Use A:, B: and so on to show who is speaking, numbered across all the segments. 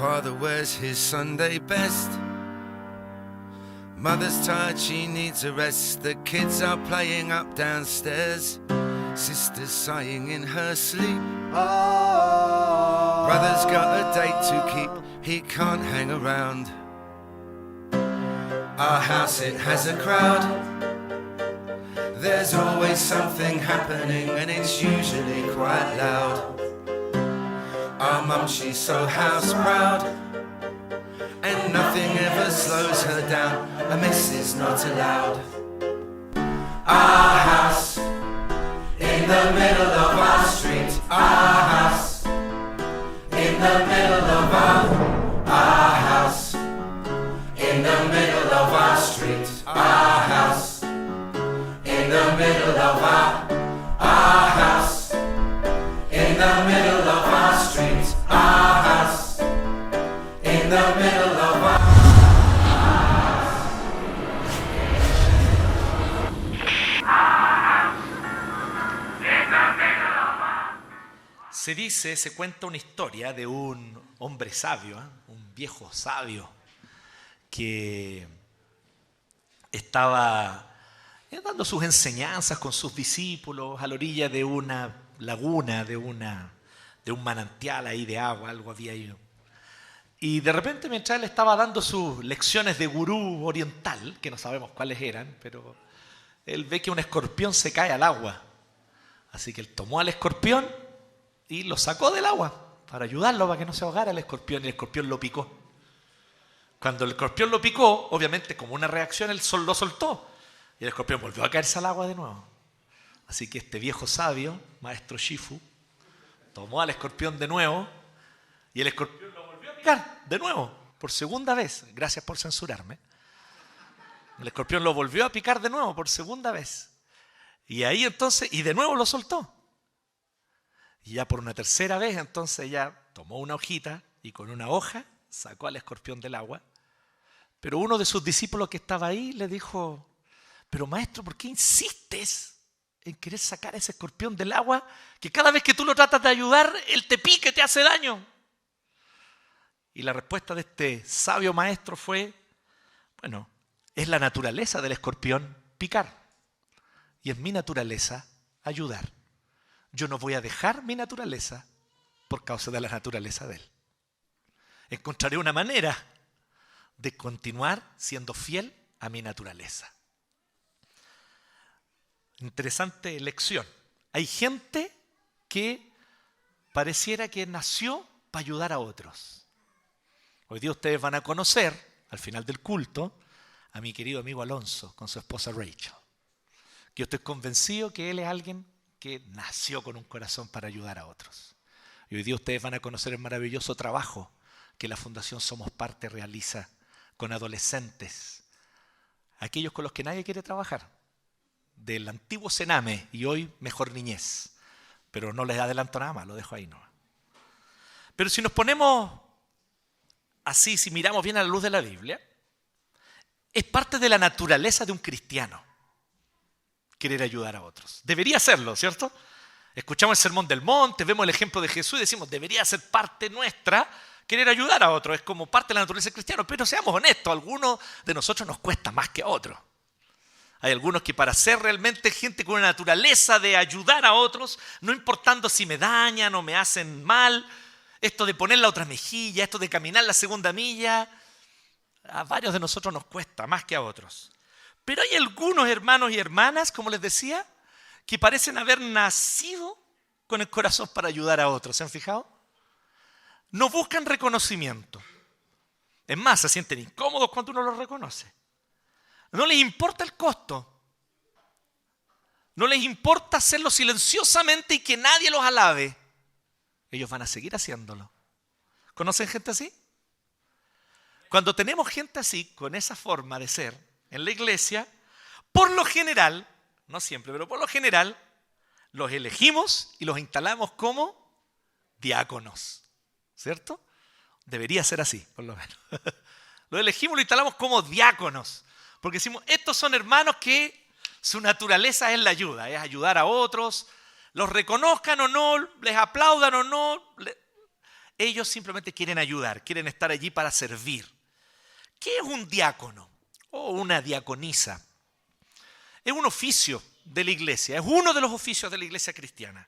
A: Father wears his Sunday best. Mother's tired, she needs a rest. The kids are playing up downstairs. Sister's sighing in her sleep. Brother's got a date to keep. He can't hang around. Our house, it has a crowd. There's always something happening, and it's usually quite loud. Our mum, she's so house proud, and nothing ever slows her down. A mess is not allowed. Our house, in the middle of our street. Our house, in the middle of our house, in the middle of our street. Our house, in the middle of our house, in the middle of our street. Our house, in the middle of our
B: Se cuenta una historia de un hombre sabio, un viejo sabio, que estaba dando sus enseñanzas con sus discípulos a la orilla de una laguna, de un manantial ahí de agua, algo había ahí. Y de repente, mientras él estaba dando sus lecciones de gurú oriental, que no sabemos cuáles eran, pero él ve que un escorpión se cae al agua. Así que él tomó al escorpión y lo sacó del agua para ayudarlo, para que no se ahogara el escorpión, y el escorpión lo picó. Cuando el escorpión lo picó, obviamente como una reacción, él lo soltó y el escorpión volvió a caerse al agua de nuevo. Así que este viejo sabio, maestro Shifu, tomó al escorpión de nuevo y el escorpión lo volvió a picar de nuevo, por segunda vez. Gracias por censurarme. El escorpión lo volvió a picar de nuevo por segunda vez. Y ahí entonces, y de nuevo lo soltó. Y ya por una tercera vez, entonces ya tomó una hojita y con una hoja sacó al escorpión del agua. Pero uno de sus discípulos que estaba ahí le dijo: pero maestro, ¿por qué insistes en querer sacar a ese escorpión del agua? Que cada vez que tú lo tratas de ayudar, él te pica y te hace daño. Y la respuesta de este sabio maestro fue: bueno, es la naturaleza del escorpión picar. Y es mi naturaleza ayudar. Yo no voy a dejar mi naturaleza por causa de la naturaleza de él. Encontraré una manera de continuar siendo fiel a mi naturaleza. Interesante lección. Hay gente que pareciera que nació para ayudar a otros. Hoy día ustedes van a conocer, al final del culto, a mi querido amigo Alonso con su esposa Rachel. Que yo estoy convencido que él es alguien que nació con un corazón para ayudar a otros. Y hoy día ustedes van a conocer el maravilloso trabajo que la Fundación Somos Parte realiza con adolescentes, aquellos con los que nadie quiere trabajar, del antiguo Sename y hoy Mejor Niñez. Pero no les adelanto nada más, lo dejo ahí nomás. Pero si nos ponemos así, si miramos bien a la luz de la Biblia, es parte de la naturaleza de un cristiano querer ayudar a otros. Debería serlo, ¿cierto? Escuchamos el Sermón del Monte, vemos el ejemplo de Jesús y decimos, debería ser parte nuestra querer ayudar a otros. Es como parte de la naturaleza del cristiano. Pero seamos honestos, a algunos de nosotros nos cuesta más que a otros. Hay algunos que para ser realmente gente con una naturaleza de ayudar a otros, no importando si me dañan o me hacen mal, esto de poner la otra mejilla, esto de caminar la segunda milla, a varios de nosotros nos cuesta más que a otros. Pero hay algunos hermanos y hermanas, como les decía, que parecen haber nacido con el corazón para ayudar a otros. ¿Se han fijado? No buscan reconocimiento. Es más, se sienten incómodos cuando uno los reconoce. No les importa el costo. No les importa hacerlo silenciosamente y que nadie los alabe. Ellos van a seguir haciéndolo. ¿Conocen gente así? Cuando tenemos gente así, con esa forma de ser, en la iglesia, por lo general, no siempre, pero por lo general, los elegimos y los instalamos como diáconos, ¿cierto? Debería ser así, por lo menos. Los elegimos y los instalamos como diáconos, porque decimos, estos son hermanos que su naturaleza es la ayuda, es ayudar a otros, los reconozcan o no, les aplaudan o no. Ellos simplemente quieren ayudar, quieren estar allí para servir. ¿Qué es un diácono o una diaconisa? Es un oficio de la iglesia, es uno de los oficios de la iglesia cristiana.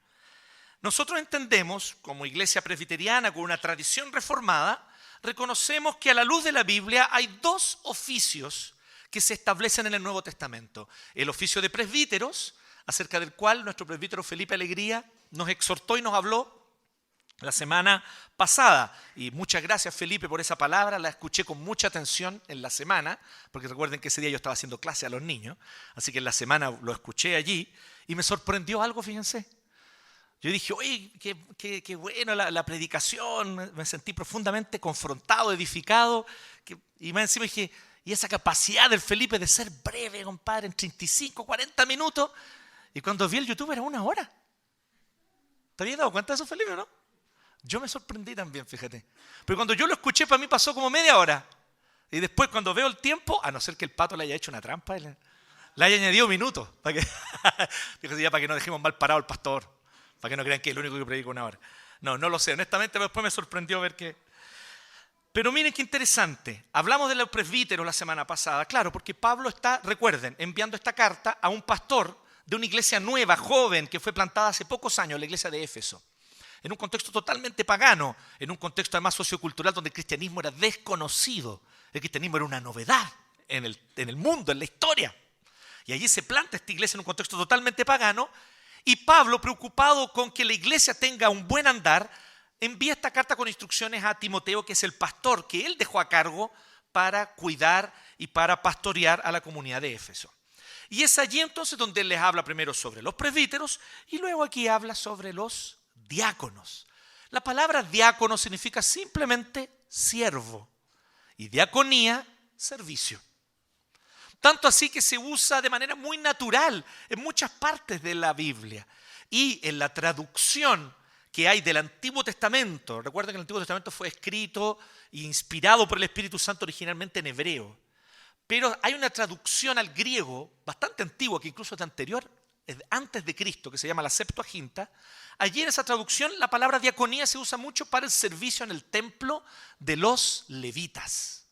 B: Nosotros entendemos, como iglesia presbiteriana con una tradición reformada, reconocemos que a la luz de la Biblia hay dos oficios que se establecen en el Nuevo Testamento. El oficio de presbíteros, acerca del cual nuestro presbítero Felipe Alegría nos exhortó y nos habló la semana pasada. Y muchas gracias, Felipe, por esa palabra. La escuché con mucha atención en la semana, porque recuerden que ese día yo estaba haciendo clase a los niños, así que en la semana lo escuché allí y me sorprendió algo, fíjense. Yo dije, oye, qué bueno la predicación, me sentí profundamente confrontado, edificado, y más encima dije, y esa capacidad del Felipe de ser breve, compadre, en 35, 40 minutos, y cuando vi el YouTube era 1 hora. ¿Te habías dado cuenta de eso, Felipe, no? Yo me sorprendí también, fíjate. Pero cuando yo lo escuché, para mí pasó como media hora. Y después cuando veo el tiempo, a no ser que el pato le haya hecho una trampa, le haya añadido minutos, para que no dejemos mal parado al pastor. Para que no crean que es el único que predica 1 hora. No lo sé, honestamente, pero después me sorprendió ver que... Pero miren qué interesante. Hablamos de los presbíteros la semana pasada. Claro, porque Pablo está, recuerden, enviando esta carta a un pastor de una iglesia nueva, joven, que fue plantada hace pocos años, la iglesia de Éfeso. En un contexto totalmente pagano, en un contexto además sociocultural donde el cristianismo era desconocido. El cristianismo era una novedad en el mundo, en la historia. Y allí se planta esta iglesia en un contexto totalmente pagano. Y Pablo, preocupado con que la iglesia tenga un buen andar, envía esta carta con instrucciones a Timoteo, que es el pastor que él dejó a cargo para cuidar y para pastorear a la comunidad de Éfeso. Y es allí entonces donde él les habla primero sobre los presbíteros y luego aquí habla sobre los diáconos. La palabra diácono significa simplemente siervo y diaconía, servicio. Tanto así que se usa de manera muy natural en muchas partes de la Biblia. Y en la traducción que hay del Antiguo Testamento, recuerden que el Antiguo Testamento fue escrito e inspirado por el Espíritu Santo originalmente en hebreo. Pero hay una traducción al griego bastante antigua, que incluso es anterior, antes de Cristo, que se llama la Septuaginta. Allí en esa traducción la palabra diaconía se usa mucho para el servicio en el templo de los levitas.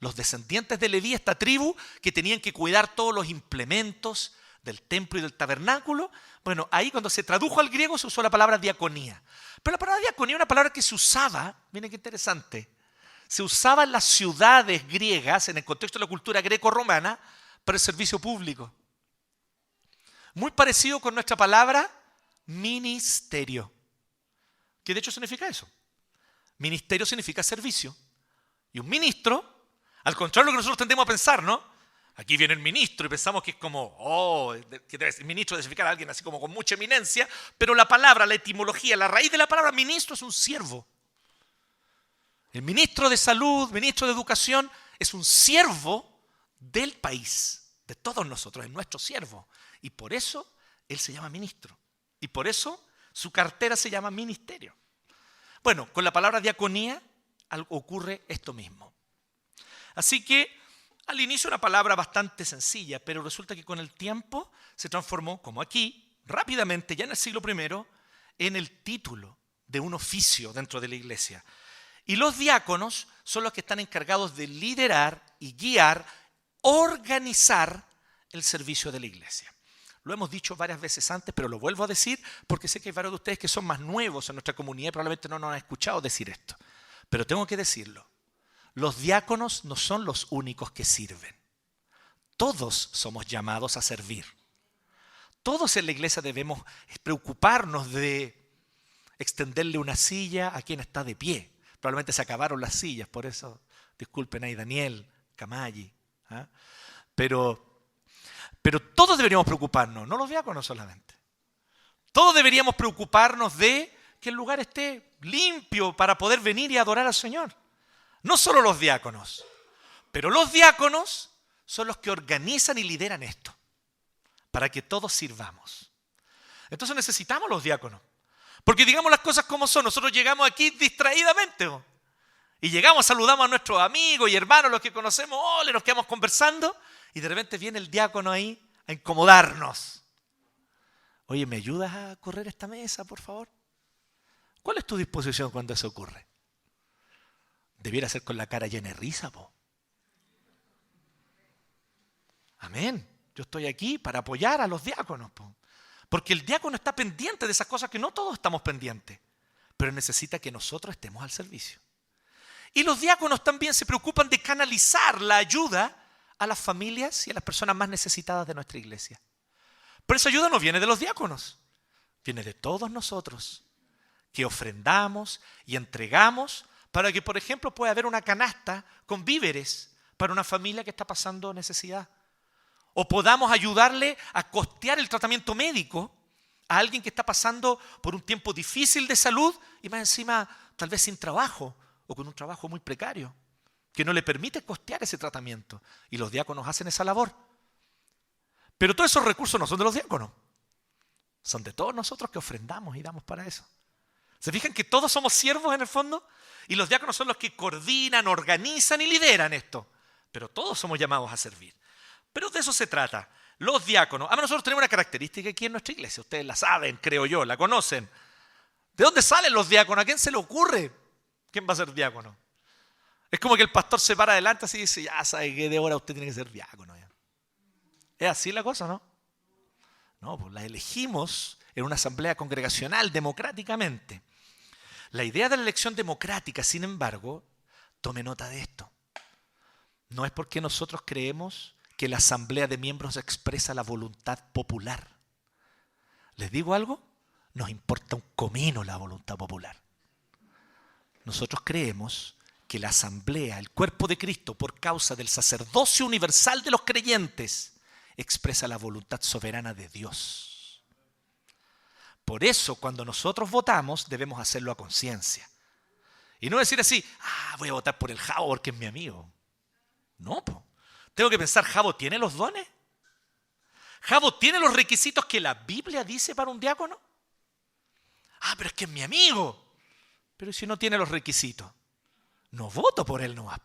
B: Los descendientes de Leví, esta tribu que tenían que cuidar todos los implementos del templo y del tabernáculo. Bueno, ahí cuando se tradujo al griego se usó la palabra diaconía. Pero la palabra diaconía es una palabra que se usaba, miren qué interesante, se usaba en las ciudades griegas, en el contexto de la cultura greco-romana, para el servicio público. Muy parecido con nuestra palabra ministerio, que de hecho significa eso. Ministerio significa servicio. Y un ministro, al contrario de lo que nosotros tendemos a pensar, ¿no? Aquí viene el ministro y pensamos que es como, que debe ser ministro, debe significar a alguien así como con mucha eminencia, pero la palabra, la etimología, la raíz de la palabra ministro es un siervo. El ministro de salud, ministro de educación, es un siervo del país, de todos nosotros, es nuestro siervo. Y por eso él se llama ministro. Y por eso su cartera se llama ministerio. Bueno, con la palabra diaconía ocurre esto mismo. Así que al inicio una palabra bastante sencilla, pero resulta que con el tiempo se transformó, como aquí, rápidamente, ya en el siglo I, en el título de un oficio dentro de la iglesia. Y los diáconos son los que están encargados de liderar y guiar, organizar el servicio de la iglesia. Lo hemos dicho varias veces antes, pero lo vuelvo a decir porque sé que hay varios de ustedes que son más nuevos en nuestra comunidad y probablemente no nos han escuchado decir esto. Pero tengo que decirlo. Los diáconos no son los únicos que sirven. Todos somos llamados a servir. Todos en la iglesia debemos preocuparnos de extenderle una silla a quien está de pie. Probablemente se acabaron las sillas, por eso disculpen ahí Daniel, Camayi. ¿Ah? Pero todos deberíamos preocuparnos, no los diáconos solamente. Todos deberíamos preocuparnos de que el lugar esté limpio para poder venir y adorar al Señor. No solo los diáconos, pero los diáconos son los que organizan y lideran esto, para que todos sirvamos. Entonces necesitamos los diáconos, porque digamos las cosas como son. Nosotros llegamos aquí distraídamente, y llegamos, saludamos a nuestros amigos y hermanos, los que conocemos, nos quedamos conversando, y de repente viene el diácono ahí a incomodarnos. Oye, ¿me ayudas a correr esta mesa, por favor? ¿Cuál es tu disposición cuando eso ocurre? debiera ser con la cara llena de risa, po. Amén. Yo estoy aquí para apoyar a los diáconos, po. Porque el diácono está pendiente de esas cosas que no todos estamos pendientes, pero necesita que nosotros estemos al servicio. Y los diáconos también se preocupan de canalizar la ayuda a las familias y a las personas más necesitadas de nuestra iglesia. Pero esa ayuda no viene de los diáconos, viene de todos nosotros, que ofrendamos y entregamos para que, por ejemplo, pueda haber una canasta con víveres para una familia que está pasando necesidad. O podamos ayudarle a costear el tratamiento médico a alguien que está pasando por un tiempo difícil de salud y más encima tal vez sin trabajo o con un trabajo muy precario que no le permite costear ese tratamiento. Y los diáconos hacen esa labor. Pero todos esos recursos no son de los diáconos. Son de todos nosotros que ofrendamos y damos para eso. ¿Se fijan que todos somos siervos en el fondo? Y los diáconos son los que coordinan, organizan y lideran esto. Pero todos somos llamados a servir. Pero de eso se trata. Los diáconos. Además, nosotros tenemos una característica aquí en nuestra iglesia. Ustedes la saben, creo yo, la conocen. ¿De dónde salen los diáconos? ¿A quién se le ocurre? ¿Quién va a ser diácono? Es como que el pastor se para adelante así y dice, ya sabe que de ahora usted tiene que ser diácono. Ya. ¿Es así la cosa, no? No, pues la elegimos en una asamblea congregacional democráticamente. La idea de la elección democrática, sin embargo, tome nota de esto. No es porque nosotros creemos que la asamblea de miembros expresa la voluntad popular. ¿Les digo algo? Nos importa un comino la voluntad popular. Nosotros creemos que la asamblea, el cuerpo de Cristo, por causa del sacerdocio universal de los creyentes, expresa la voluntad soberana de Dios. Por eso, cuando nosotros votamos, debemos hacerlo a conciencia. Y no decir así, voy a votar por el Javo porque es mi amigo. No, po. Tengo que pensar, ¿Javo tiene los dones? ¿Javo tiene los requisitos que la Biblia dice para un diácono? Pero es que es mi amigo. Pero si no tiene los requisitos, no voto por él nomás.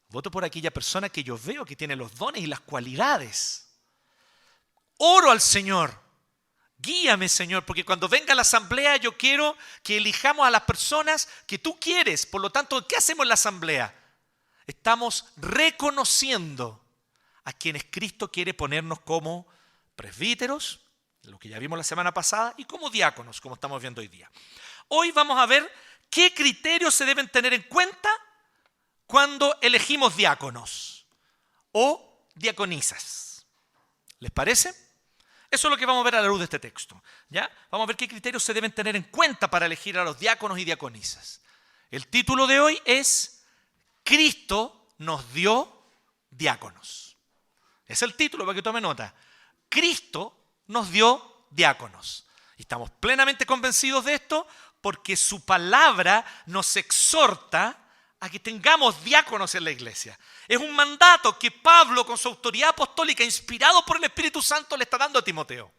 B: Voto por aquella persona que yo veo que tiene los dones y las cualidades. Oro al Señor. Guíame, Señor, porque cuando venga la asamblea yo quiero que elijamos a las personas que tú quieres. Por lo tanto, ¿qué hacemos en la asamblea? Estamos reconociendo a quienes Cristo quiere ponernos como presbíteros, lo que ya vimos la semana pasada, y como diáconos, como estamos viendo hoy día. Hoy vamos a ver qué criterios se deben tener en cuenta cuando elegimos diáconos o diaconisas. ¿Les parece? Eso es lo que vamos a ver a la luz de este texto. ¿Ya? Vamos a ver qué criterios se deben tener en cuenta para elegir a los diáconos y diaconisas. El título de hoy es Cristo nos dio diáconos. Es el título para que tome nota. Cristo nos dio diáconos. Y estamos plenamente convencidos de esto porque su palabra nos exhorta a que tengamos diáconos en la iglesia. Es un mandato que Pablo, con su autoridad apostólica, inspirado por el Espíritu Santo, le está dando a Timoteo.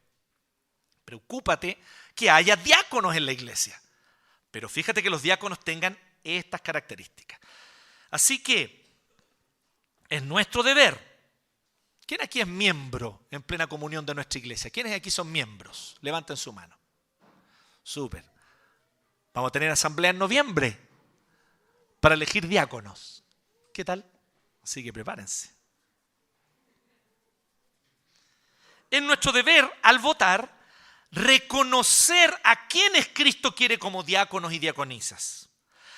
B: Preocúpate que haya diáconos en la iglesia. Pero fíjate que los diáconos tengan estas características. Así que es nuestro deber. ¿Quién aquí es miembro en plena comunión de nuestra iglesia? ¿Quiénes aquí son miembros? Levanten su mano. Súper. Vamos a tener asamblea en noviembre para elegir diáconos. ¿Qué tal? Así que prepárense. Es nuestro deber, al votar, reconocer a quienes Cristo quiere como diáconos y diaconisas.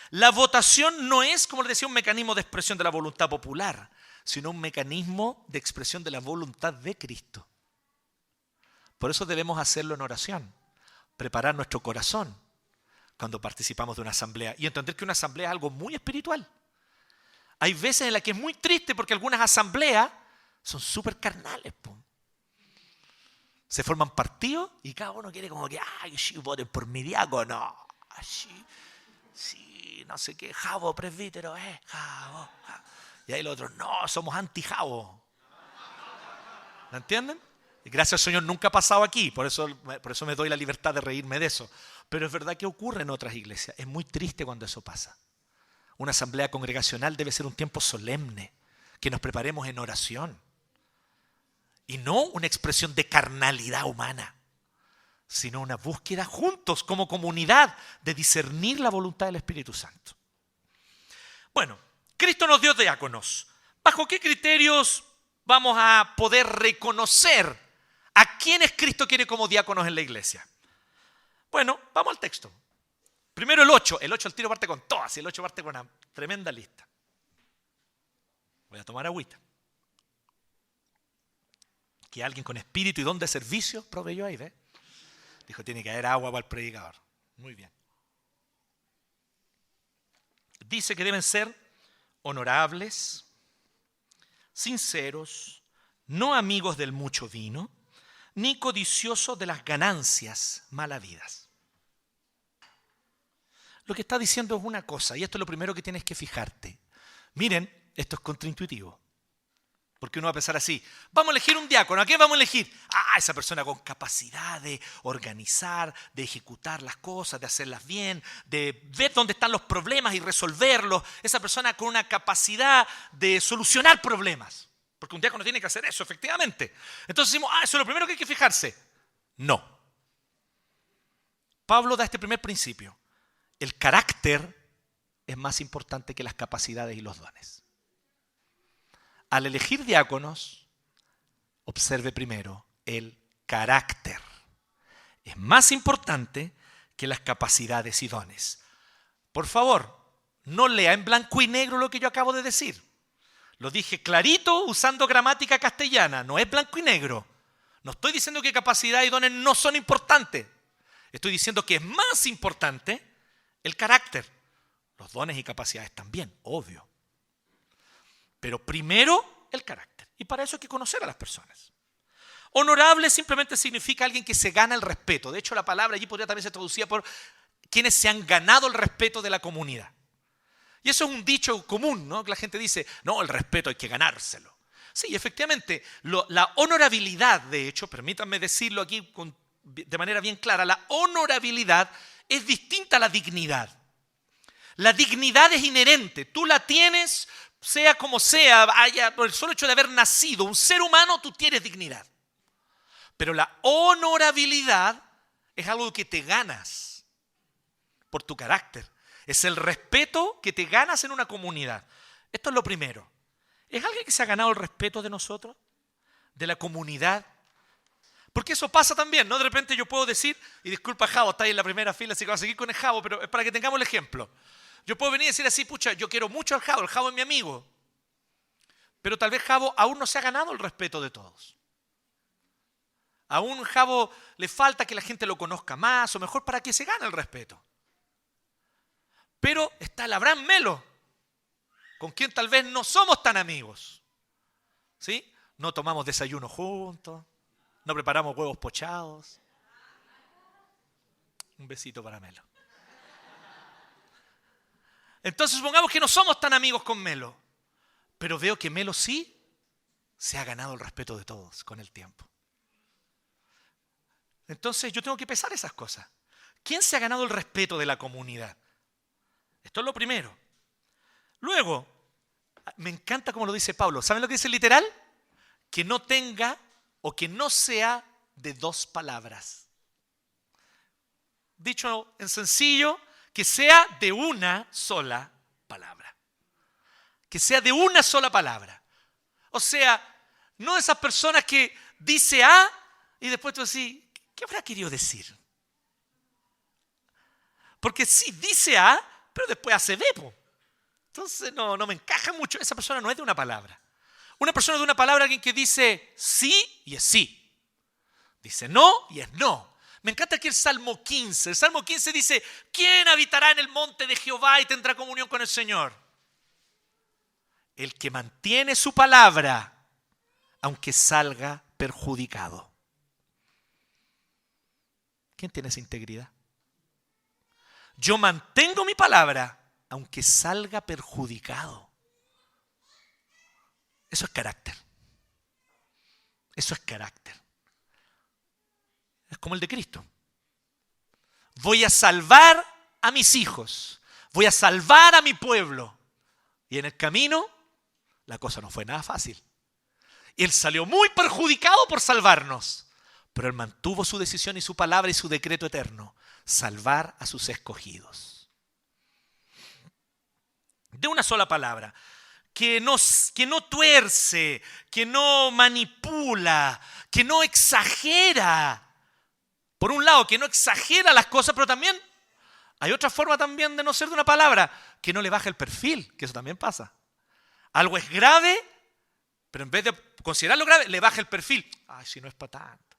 B: La votación no es, como les decía, un mecanismo de expresión de la voluntad popular, sino un mecanismo de expresión de la voluntad de Cristo. Por eso debemos hacerlo en oración, preparar nuestro corazón cuando participamos de una asamblea y entender que una asamblea es algo muy espiritual. Hay veces en las que es muy triste porque algunas asambleas son súper carnales. Se forman partidos y cada uno quiere como que, sí, voten por mi diácono. Sí, no sé qué, Javo, presbítero, Javo. Y ahí los otros, no, somos anti-Javo. ¿Me entienden? Y gracias al Señor nunca ha pasado aquí, por eso me doy la libertad de reírme de eso. Pero es verdad que ocurre en otras iglesias. Es muy triste cuando eso pasa. Una asamblea congregacional debe ser un tiempo solemne, que nos preparemos en oración. Y no una expresión de carnalidad humana, sino una búsqueda juntos como comunidad de discernir la voluntad del Espíritu Santo. Bueno, Cristo nos dio diáconos. ¿Bajo qué criterios vamos a poder reconocer a quiénes Cristo quiere como diáconos en la iglesia? Bueno, vamos al texto. Primero el 8. El 8 al tiro parte con todas y el 8 parte con una tremenda lista. Voy a tomar agüita. Que alguien con espíritu y don de servicio proveyó ahí, ¿ves? Dijo, tiene que haber agua para el predicador. Muy bien. Dice que deben ser honorables, sinceros, no amigos del mucho vino, ni codiciosos de las ganancias mal habidas. Lo que está diciendo es una cosa, y esto es lo primero que tienes que fijarte. Miren, esto es contraintuitivo. Porque uno va a pensar así, vamos a elegir un diácono, ¿a qué vamos a elegir? Esa persona con capacidad de organizar, de ejecutar las cosas, de hacerlas bien, de ver dónde están los problemas y resolverlos. Esa persona con una capacidad de solucionar problemas. Porque un diácono tiene que hacer eso, efectivamente. Entonces decimos, eso es lo primero que hay que fijarse. No. Pablo da este primer principio. El carácter es más importante que las capacidades y los dones. Al elegir diáconos, observe primero el carácter. Es más importante que las capacidades y dones. Por favor, no lea en blanco y negro lo que yo acabo de decir. Lo dije clarito usando gramática castellana, no es blanco y negro. No estoy diciendo que capacidad y dones no son importantes. Estoy diciendo que es más importante el carácter. Los dones y capacidades también, obvio. Pero primero el carácter. Y para eso hay que conocer a las personas. Honorable simplemente significa alguien que se gana el respeto. De hecho, la palabra allí podría también ser traducida por quienes se han ganado el respeto de la comunidad. Y eso es un dicho común, ¿no? Que la gente dice, no, el respeto hay que ganárselo. Sí, efectivamente, la honorabilidad, de hecho, permítanme decirlo aquí de manera bien clara, la honorabilidad es distinta a la dignidad. La dignidad es inherente, tú la tienes, sea como sea, por el solo hecho de haber nacido un ser humano, tú tienes dignidad. Pero la honorabilidad es algo que te ganas por tu carácter. Es el respeto que te ganas en una comunidad. Esto es lo primero. ¿Es alguien que se ha ganado el respeto de nosotros? ¿De la comunidad? Porque eso pasa también, ¿no? De repente yo puedo decir, y disculpa Javo, está ahí en la primera fila, así que voy a seguir con el Javo, pero es para que tengamos el ejemplo. Yo puedo venir y decir así, pucha, yo quiero mucho al Javo, el Javo es mi amigo. Pero tal vez Javo aún no se ha ganado el respeto de todos. Aún Javo le falta que la gente lo conozca más, o mejor para que se gane el respeto. Pero está el Abraham Melo, con quien tal vez no somos tan amigos. ¿Sí? No tomamos desayuno juntos, no preparamos huevos pochados. Un besito para Melo. Entonces supongamos que no somos tan amigos con Melo, pero veo que Melo sí se ha ganado el respeto de todos con el tiempo. Entonces yo tengo que pesar esas cosas. ¿Quién se ha ganado el respeto de la comunidad? Esto es lo primero. Luego, me encanta como lo dice Pablo. ¿Saben lo que dice literal? Que no tenga o que no sea de dos palabras. Dicho en sencillo, que sea de una sola palabra. Que sea de una sola palabra. O sea, no esas personas que dice A y después tú decís, ¿qué habrá querido decir? Porque sí, dice A, pero después hace B. Entonces no me encaja mucho. Esa persona no es de una palabra. Una persona de una palabra es alguien que dice sí y es sí. Dice no y es no. Me encanta aquí el Salmo 15. El Salmo 15 dice, ¿quién habitará en el monte de Jehová y tendrá comunión con el Señor? El que mantiene su palabra, aunque salga perjudicado. ¿Quién tiene esa integridad? Yo mantengo mi palabra, aunque salga perjudicado. Eso es carácter. Eso es carácter. Es como el de Cristo. Voy a salvar a mis hijos. Voy a salvar a mi pueblo. Y en el camino, la cosa no fue nada fácil. Y él salió muy perjudicado por salvarnos. Pero él mantuvo su decisión y su palabra y su decreto eterno. Salvar a sus escogidos. de una sola palabra, que no tuerce, que no manipula, que no exagera. Por un lado, que no exagera las cosas, pero también hay otra forma también de no ser de una palabra, que no le baja el perfil, que eso también pasa. Algo es grave, pero en vez de considerarlo grave, le baja el perfil. Ay, si no es para tanto.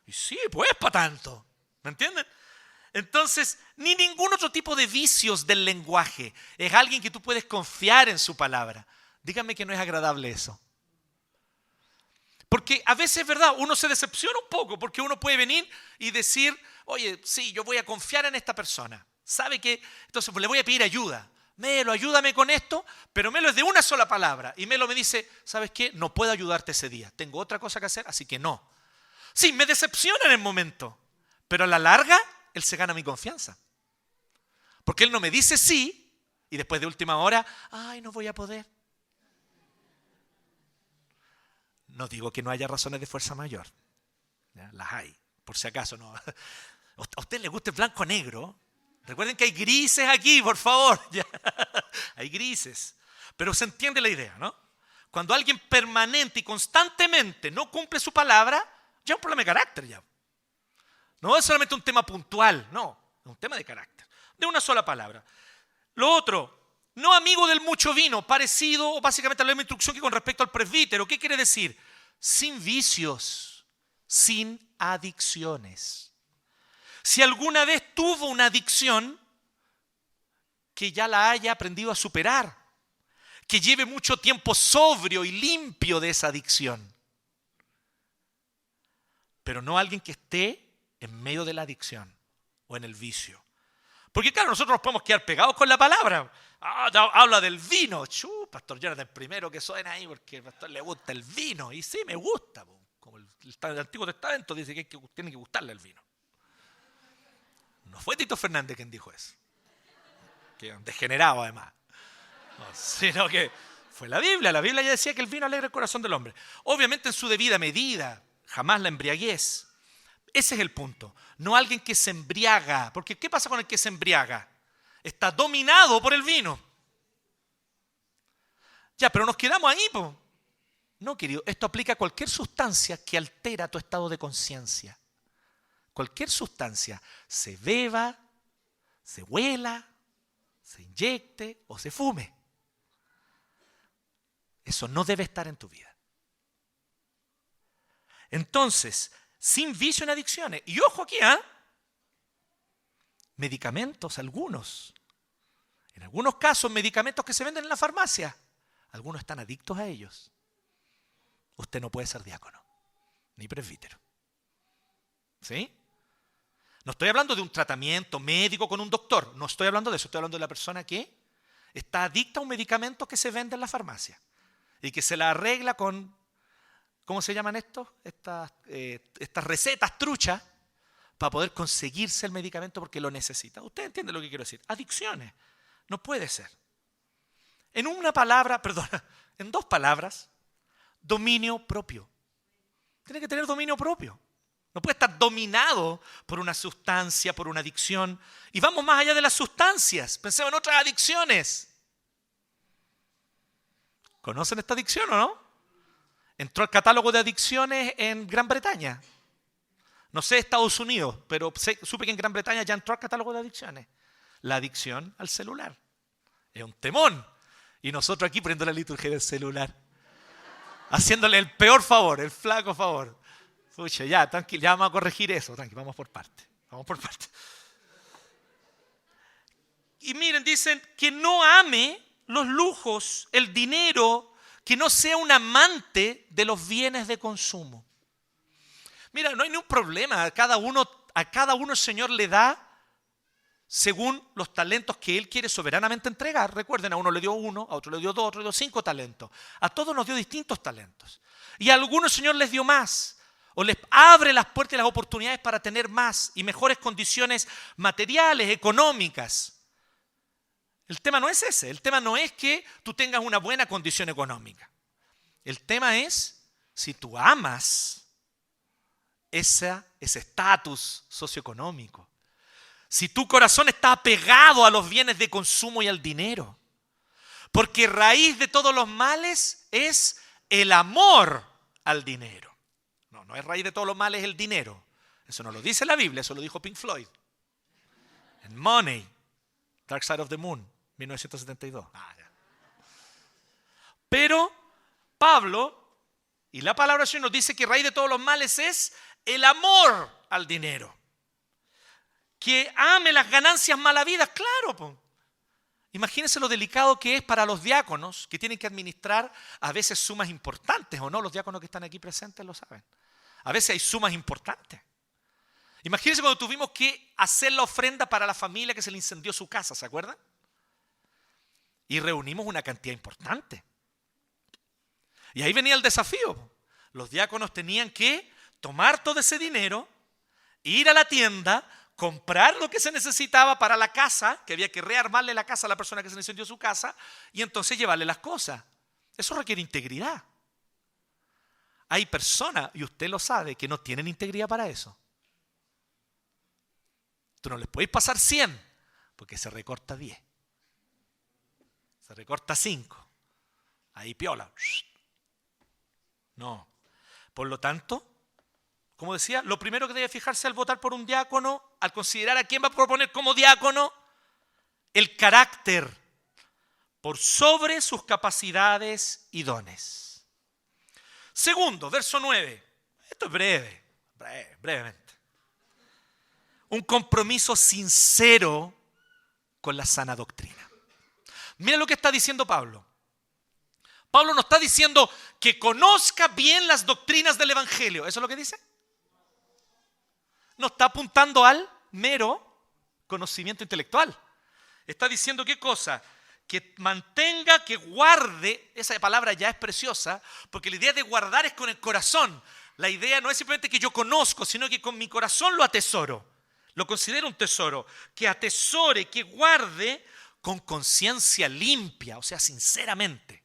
B: Y sí, pues es para tanto. ¿Me entienden? Entonces, ni ningún otro tipo de vicios del lenguaje. Es alguien que tú puedes confiar en su palabra. Díganme que no es agradable eso. Porque a veces es verdad, uno se decepciona un poco, porque uno puede venir y decir, oye, sí, yo voy a confiar en esta persona. ¿Sabe qué? Entonces pues, le voy a pedir ayuda. Melo, ayúdame con esto, pero Melo es de una sola palabra. Y Melo me dice, ¿sabes qué? No puedo ayudarte ese día. Tengo otra cosa que hacer, así que no. Sí, me decepciona en el momento, pero a la larga, él se gana mi confianza. Porque él no me dice sí, y después de última hora, ay, no voy a poder. No digo que no haya razones de fuerza mayor. ¿Ya? Las hay, por si acaso no. ¿A usted le gusta el blanco negro? Recuerden que hay grises aquí, por favor. ¿Ya? Hay grises. Pero se entiende la idea, ¿no? Cuando alguien permanente y constantemente no cumple su palabra, ya es un problema de carácter. Ya. No es solamente un tema puntual, no. Es un tema de carácter. De una sola palabra. Lo otro, no amigo del mucho vino, parecido básicamente a la misma instrucción que con respecto al presbítero. ¿Qué quiere decir? Sin vicios, sin adicciones. Si alguna vez tuvo una adicción, que ya la haya aprendido a superar, que lleve mucho tiempo sobrio y limpio de esa adicción. Pero no alguien que esté en medio de la adicción o en el vicio. Porque claro, nosotros nos podemos quedar pegados con la palabra. Habla del vino. Pastor Jonathan, el primero que suena ahí porque al pastor le gusta el vino. Y sí, me gusta. Como el Antiguo Testamento dice que tiene que gustarle el vino. No fue Tito Fernández quien dijo eso. Que es un degenerado además. No, sino que fue la Biblia. La Biblia ya decía que el vino alegra el corazón del hombre. Obviamente en su debida medida. Jamás la embriaguez. Ese es el punto. No alguien que se embriaga. Porque ¿qué pasa con el que se embriaga? Está dominado por el vino. Ya, pero nos quedamos ahí, po. No, querido. Esto aplica a cualquier sustancia que altera tu estado de conciencia. Cualquier sustancia. Se beba, se huela, se inyecte o se fume. Eso no debe estar en tu vida. Entonces, sin vicio en adicciones. Y ojo aquí, medicamentos, algunos. En algunos casos, medicamentos que se venden en la farmacia. Algunos están adictos a ellos. Usted no puede ser diácono, ni presbítero. ¿Sí? No estoy hablando de un tratamiento médico con un doctor. No estoy hablando de eso. Estoy hablando de la persona que está adicta a un medicamento que se vende en la farmacia. Y que se la arregla con, ¿cómo se llaman estos? Estas recetas truchas para poder conseguirse el medicamento porque lo necesita. Usted entiende lo que quiero decir. Adicciones. No puede ser. En una palabra, en dos palabras, dominio propio. Tiene que tener dominio propio. No puede estar dominado por una sustancia, por una adicción. Y vamos más allá de las sustancias. Pensemos en otras adicciones. ¿Conocen esta adicción o no? Entró al catálogo de adicciones en Gran Bretaña. No sé Estados Unidos, pero supe que en Gran Bretaña ya entró al catálogo de adicciones. La adicción al celular. Es un temón. Y nosotros aquí poniendo la liturgia del celular. Haciéndole el peor favor, el flaco favor. Pucha, ya, tranquilo, ya vamos a corregir eso. Tranquilo, vamos por parte. Vamos por parte. Y miren, dicen que no ame los lujos, el dinero, que no sea un amante de los bienes de consumo. Mira, no hay ningún problema. A cada uno el Señor le da según los talentos que Él quiere soberanamente entregar. Recuerden, a uno le dio 1, a otro le dio 2, a otro le dio 5 talentos. A todos nos dio distintos talentos. Y a algunos el Señor les dio más. O les abre las puertas y las oportunidades para tener más y mejores condiciones materiales, económicas. El tema no es ese. El tema no es que tú tengas una buena condición económica. El tema es si tú amas ese estatus socioeconómico. Si tu corazón está apegado a los bienes de consumo y al dinero. Porque raíz de todos los males es el amor al dinero. No es raíz de todos los males el dinero. Eso no lo dice la Biblia, eso lo dijo Pink Floyd. En Money, Dark Side of the Moon, 1972. Pero Pablo y la palabra del Señor nos dice que raíz de todos los males es el amor al dinero. Que ame las ganancias mal habidas, claro, po. Imagínense lo delicado que es para los diáconos que tienen que administrar a veces sumas importantes, ¿o no? Los diáconos que están aquí presentes lo saben. A veces hay sumas importantes. Imagínense cuando tuvimos que hacer la ofrenda para la familia que se le incendió su casa, ¿se acuerdan? Y reunimos una cantidad importante. Y ahí venía el desafío. Los diáconos tenían que tomar todo ese dinero, ir a la tienda, comprar lo que se necesitaba para la casa, que había que rearmarle la casa a la persona que se le incendió su casa, y entonces llevarle las cosas. Eso requiere integridad. Hay personas, y usted lo sabe, que no tienen integridad para eso. Tú no les puedes pasar 100, porque se recorta 10. Se recorta 5. Ahí piola. No. Por lo tanto, como decía, lo primero que debe fijarse al votar por un diácono, al considerar a quién va a proponer como diácono, el carácter por sobre sus capacidades y dones. Segundo, verso 9. Esto es brevemente. Un compromiso sincero con la sana doctrina. Mira lo que está diciendo Pablo. Pablo no está diciendo que conozca bien las doctrinas del Evangelio. ¿Eso es lo que dice? No está apuntando al mero conocimiento intelectual. Está diciendo ¿qué cosa? Que mantenga, que guarde. Esa palabra ya es preciosa, porque la idea de guardar es con el corazón. La idea no es simplemente que yo conozco, sino que con mi corazón lo atesoro. Lo considero un tesoro. Que atesore, que guarde con conciencia limpia, o sea, sinceramente.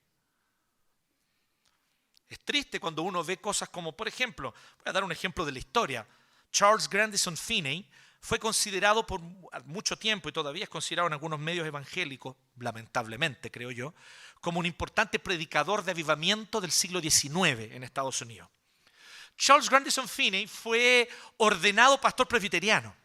B: Es triste cuando uno ve cosas como, por ejemplo, voy a dar un ejemplo de la historia. Charles Grandison Finney fue considerado por mucho tiempo, y todavía es considerado en algunos medios evangélicos, lamentablemente creo yo, como un importante predicador de avivamiento del siglo XIX en Estados Unidos. Charles Grandison Finney fue ordenado pastor presbiteriano.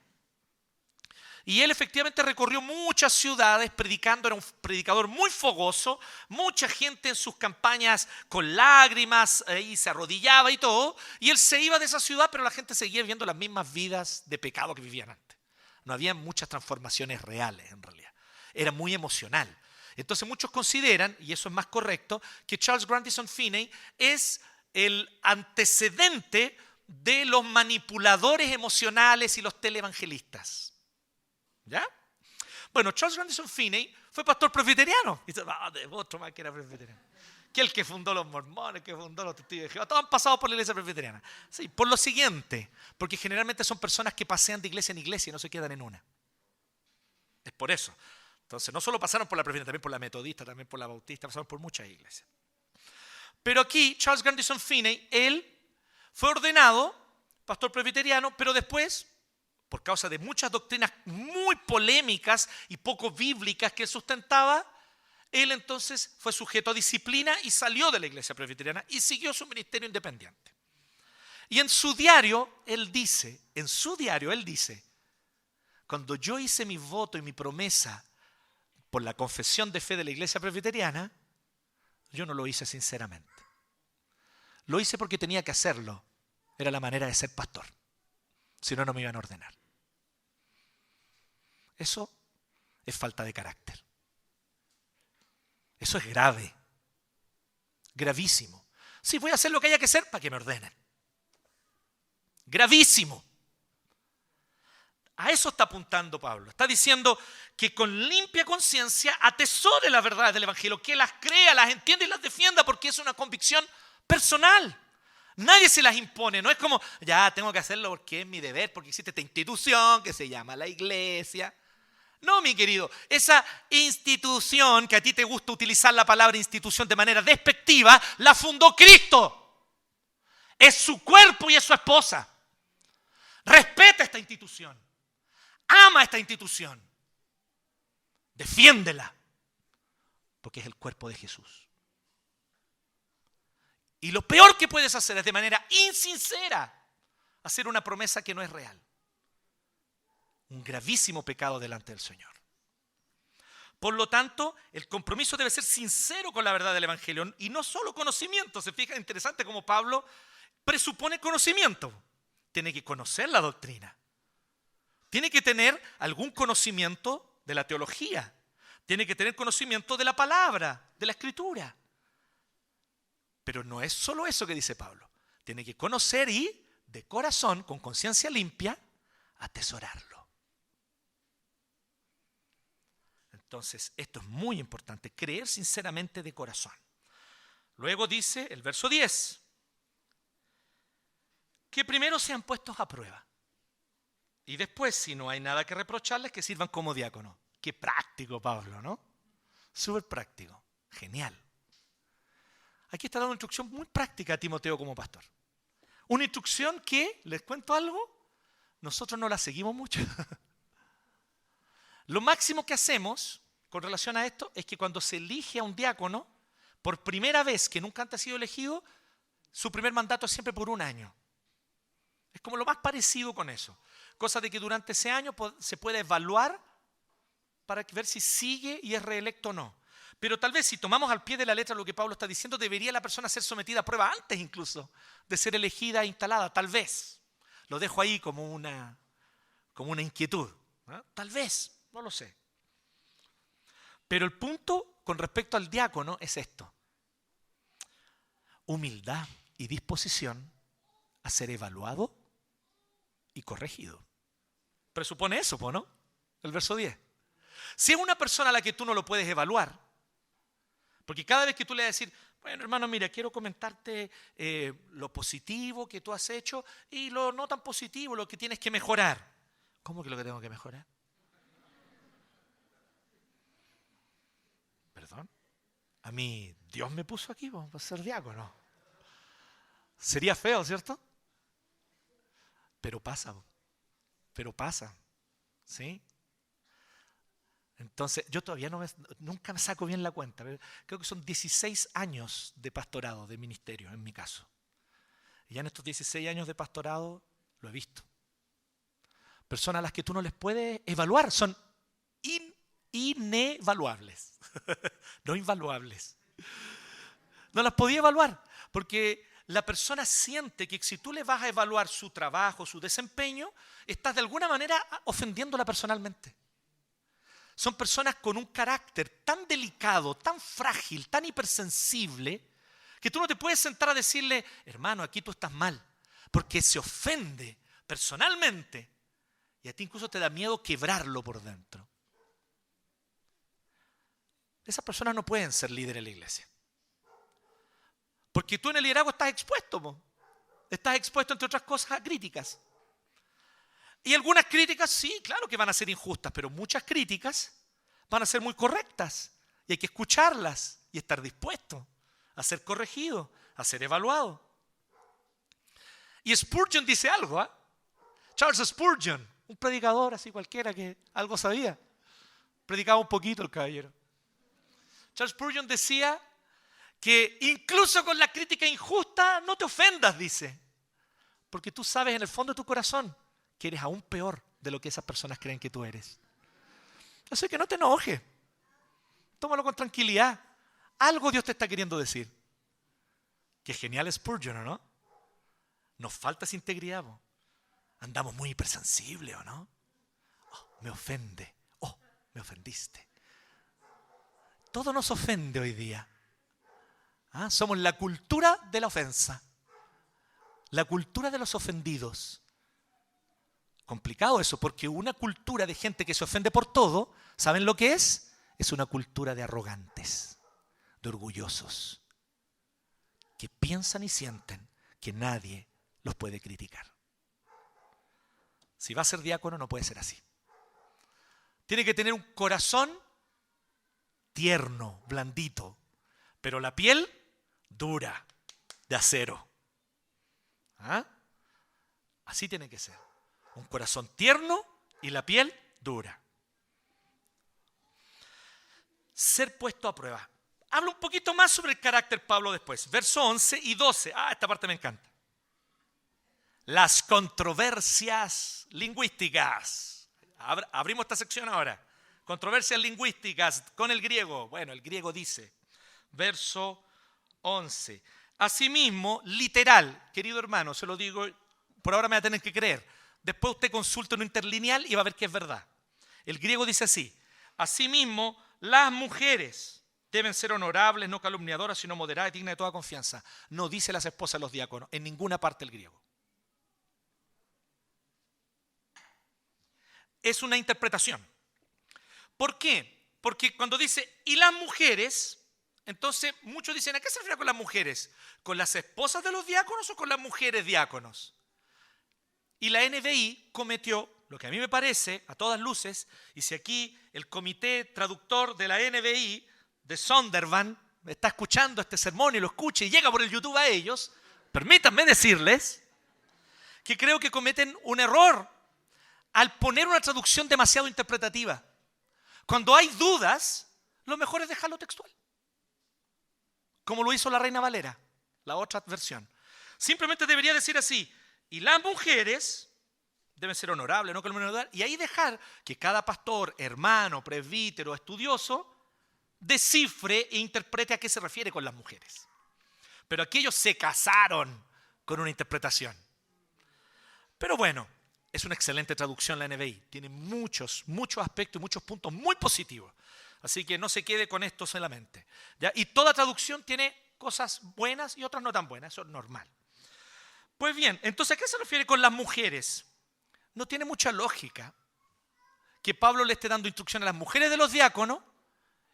B: Y él efectivamente recorrió muchas ciudades predicando, era un predicador muy fogoso, mucha gente en sus campañas con lágrimas, y se arrodillaba y todo, y él se iba de esa ciudad, pero la gente seguía viviendo las mismas vidas de pecado que vivían antes. No había muchas transformaciones reales en realidad, era muy emocional. Entonces muchos consideran, y eso es más correcto, que Charles Grandison Finney es el antecedente de los manipuladores emocionales y los televangelistas. ¿Ya? Bueno, Charles Grandison Finney fue pastor presbiteriano. Y dice, otro más que era presbiteriano. Que el que fundó los mormones, que fundó los testigos de Jehová, todos han pasado por la iglesia presbiteriana. Sí, por lo siguiente, porque generalmente son personas que pasean de iglesia en iglesia y no se quedan en una. Es por eso. Entonces, no solo pasaron por la presbiteriana, también por la metodista, también por la bautista, pasaron por muchas iglesias. Pero aquí, Charles Grandison Finney, él fue ordenado pastor presbiteriano, pero después, por causa de muchas doctrinas muy polémicas y poco bíblicas que él sustentaba, él entonces fue sujeto a disciplina y salió de la iglesia presbiteriana y siguió su ministerio independiente. Y en su diario él dice, cuando yo hice mi voto y mi promesa por la confesión de fe de la iglesia presbiteriana, yo no lo hice sinceramente. Lo hice porque tenía que hacerlo. Era la manera de ser pastor. Si no, no me iban a ordenar. Eso es falta de carácter. Eso es grave. Gravísimo. Sí, voy a hacer lo que haya que hacer para que me ordenen. Gravísimo. A eso está apuntando Pablo. Está diciendo que con limpia conciencia atesore las verdades del Evangelio, que las crea, las entienda y las defienda, porque es una convicción personal. Nadie se las impone, no es como, ya tengo que hacerlo porque es mi deber, porque existe esta institución que se llama la iglesia. No, mi querido, esa institución, que a ti te gusta utilizar la palabra institución de manera despectiva, la fundó Cristo. Es su cuerpo y es su esposa. Respeta esta institución. Ama esta institución. Defiéndela. porque es el cuerpo de Jesús. Y lo peor que puedes hacer es de manera insincera hacer una promesa que no es real. Un gravísimo pecado delante del Señor. Por lo tanto, el compromiso debe ser sincero con la verdad del Evangelio y no solo conocimiento. Se fija, interesante como Pablo presupone conocimiento. Tiene que conocer la doctrina. Tiene que tener algún conocimiento de la teología. Tiene que tener conocimiento de la palabra, de la escritura. Pero no es solo eso que dice Pablo. Tiene que conocer y, de corazón, con conciencia limpia, atesorarlo. Entonces, esto es muy importante, creer sinceramente de corazón. Luego dice el verso 10, que primero sean puestos a prueba. Y después, si no hay nada que reprocharles, que sirvan como diáconos. Qué práctico, Pablo, ¿no? Súper práctico. Genial. Aquí está dando una instrucción muy práctica a Timoteo como pastor. Una instrucción que, les cuento algo, nosotros no la seguimos mucho. Lo máximo que hacemos con relación a esto es que cuando se elige a un diácono, por primera vez que nunca antes ha sido elegido, su primer mandato es siempre por 1 año. Es como lo más parecido con eso. Cosa de que durante ese año se puede evaluar para ver si sigue y es reelecto o no. Pero tal vez si tomamos al pie de la letra lo que Pablo está diciendo, debería la persona ser sometida a prueba antes incluso de ser elegida e instalada. Tal vez. Lo dejo ahí como una inquietud. ¿No? Tal vez. No lo sé. Pero el punto con respecto al diácono es esto. Humildad y disposición a ser evaluado y corregido. Presupone eso, ¿no? El verso 10. Si es una persona a la que tú no lo puedes evaluar, porque cada vez que tú le vas a decir, bueno, hermano, mira, quiero comentarte lo positivo que tú has hecho y lo no tan positivo, lo que tienes que mejorar. ¿Cómo que lo que tengo que mejorar? ¿Perdón? A mí, Dios me puso aquí para ser diácono. Sería feo, ¿cierto? Pero pasa. ¿Sí? Entonces, yo todavía nunca me saco bien la cuenta. Creo que son 16 años de pastorado, de ministerio, en mi caso. Y ya en estos 16 años de pastorado lo he visto. Personas a las que tú no les puedes evaluar, son inevaluables. No invaluables. No las podía evaluar, porque la persona siente que si tú le vas a evaluar su trabajo, su desempeño, estás de alguna manera ofendiéndola personalmente. Son personas con un carácter tan delicado, tan frágil, tan hipersensible, que tú no te puedes sentar a decirle, hermano, aquí tú estás mal, porque se ofende personalmente y a ti incluso te da miedo quebrarlo por dentro. Esas personas no pueden ser líderes en la iglesia. Porque tú en el liderazgo estás expuesto. Estás expuesto, entre otras cosas, a críticas. Y algunas críticas, sí, claro que van a ser injustas, pero muchas críticas van a ser muy correctas. Y hay que escucharlas y estar dispuesto a ser corregido, a ser evaluado. Y Spurgeon dice algo, ¿eh? Charles Spurgeon, un predicador así cualquiera que algo sabía. Predicaba un poquito el caballero. Charles Spurgeon decía que incluso con la crítica injusta no te ofendas, dice. Porque tú sabes en el fondo de tu corazón que eres aún peor de lo que esas personas creen que tú eres. Así que no te enojes. Tómalo con tranquilidad. Algo Dios te está queriendo decir. Qué genial es Spurgeon, ¿o no? Nos falta esa integridad. Andamos muy hipersensibles, ¿o no? Oh, me ofende. Oh, me ofendiste. Todo nos ofende hoy día. ¿Ah? Somos la cultura de la ofensa. La cultura de los ofendidos. Complicado eso, porque una cultura de gente que se ofende por todo, ¿saben lo que es? Es una cultura de arrogantes, de orgullosos, que piensan y sienten que nadie los puede criticar. Si va a ser diácono no puede ser así. Tiene que tener un corazón tierno, blandito, pero la piel dura, de acero. ¿Ah? Así tiene que ser. Un corazón tierno y la piel dura. Ser puesto a prueba. habla un poquito más sobre el carácter Pablo después. Verso 11 y 12. Esta parte me encanta. Las controversias lingüísticas. Abrimos esta sección ahora. Controversias lingüísticas con el griego. Bueno, el griego dice, verso 11. Asimismo, literal, querido hermano, se lo digo, por ahora me va a tener que creer. Después usted consulta un interlineal y va a ver que es verdad. El griego dice así. Asimismo, las mujeres deben ser honorables, no calumniadoras, sino moderadas y dignas de toda confianza. No dice las esposas de los diáconos, en ninguna parte del griego. Es una interpretación. ¿Por qué? Porque cuando dice, y las mujeres, entonces muchos dicen, ¿a qué se refiere con las mujeres? ¿Con las esposas de los diáconos o con las mujeres diáconos? Y la NBI cometió, lo que a mí me parece, a todas luces, y si aquí el comité traductor de la NBI, de Sondervan, está escuchando este sermón y lo escucha y llega por el YouTube a ellos, permítanme decirles que creo que cometen un error al poner una traducción demasiado interpretativa. Cuando hay dudas, lo mejor es dejarlo textual. Como lo hizo la Reina Valera, la otra versión. Simplemente debería decir así, y las mujeres deben ser honorables, no calumniadoras, y ahí dejar que cada pastor, hermano, presbítero, estudioso, descifre e interprete a qué se refiere con las mujeres. Pero aquí ellos se casaron con una interpretación. Pero bueno, es una excelente traducción la NBI. Tiene muchos aspectos y muchos puntos muy positivos. Así que no se quede con esto solamente. ¿Ya? Y toda traducción tiene cosas buenas y otras no tan buenas. Eso es normal. Pues bien, entonces, ¿a qué se refiere con las mujeres? No tiene mucha lógica que Pablo le esté dando instrucción a las mujeres de los diáconos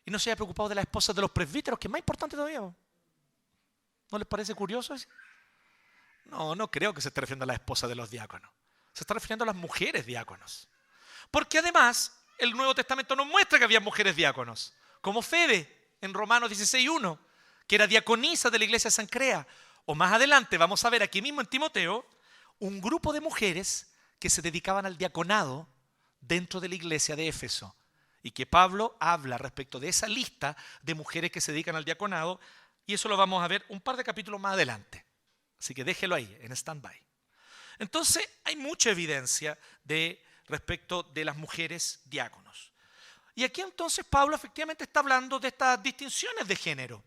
B: y no se haya preocupado de las esposas de los presbíteros, que es más importante todavía. ¿No les parece curioso eso? No creo que se esté refiriendo a las esposas de los diáconos. Se está refiriendo a las mujeres diáconos. Porque además, el Nuevo Testamento nos muestra que había mujeres diáconos, como Febe en Romanos 16:1, que era diaconisa de la iglesia de Sancrea. O más adelante vamos a ver aquí mismo en Timoteo un grupo de mujeres que se dedicaban al diaconado dentro de la iglesia de Éfeso. Y que Pablo habla respecto de esa lista de mujeres que se dedican al diaconado, y eso lo vamos a ver un par de capítulos más adelante. Así que déjelo ahí, en stand-by. Entonces, hay mucha evidencia respecto de las mujeres diáconos. Y aquí entonces Pablo efectivamente está hablando de estas distinciones de género.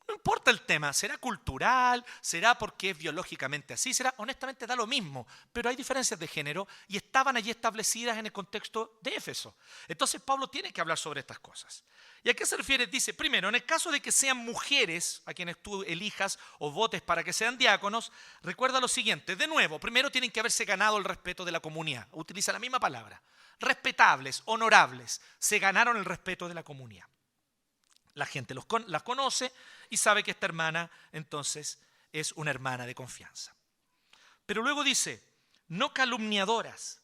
B: No importa el tema, será cultural, será porque es biológicamente así, honestamente da lo mismo, pero hay diferencias de género y estaban allí establecidas en el contexto de Éfeso. Entonces Pablo tiene que hablar sobre estas cosas. ¿Y a qué se refiere? Dice, primero, en el caso de que sean mujeres a quienes tú elijas o votes para que sean diáconos, recuerda lo siguiente, de nuevo, primero tienen que haberse ganado el respeto de la comunidad, utiliza la misma palabra, respetables, honorables, se ganaron el respeto de la comunidad. La gente las conoce y sabe que esta hermana entonces es una hermana de confianza. Pero luego dice, no calumniadoras.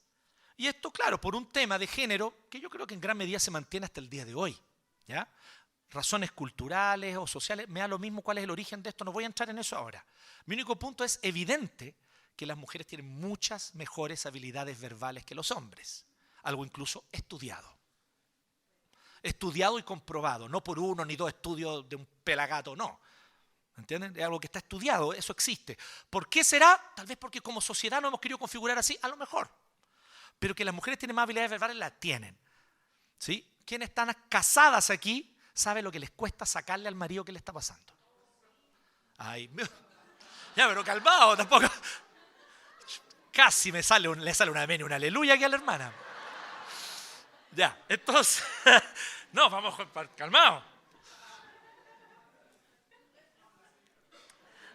B: Y esto, claro, por un tema de género que yo creo que en gran medida se mantiene hasta el día de hoy. ¿Ya? Razones culturales o sociales, me da lo mismo cuál es el origen de esto, no voy a entrar en eso ahora. Mi único punto es evidente que las mujeres tienen muchas mejores habilidades verbales que los hombres. Algo incluso estudiado. Estudiado y comprobado, no por uno ni dos estudios de un pelagato, no. ¿Entienden? Es algo que está estudiado, eso existe. ¿Por qué será? Tal vez porque como sociedad no hemos querido configurar así, a lo mejor. Pero que las mujeres tienen más habilidades verbales, las tienen. ¿Sí? Quienes están casadas aquí saben lo que les cuesta sacarle al marido que le está pasando. Ay, ya, pero calmado, tampoco. Casi le sale un amén y un aleluya aquí a la hermana. Ya, entonces, no, vamos calmados.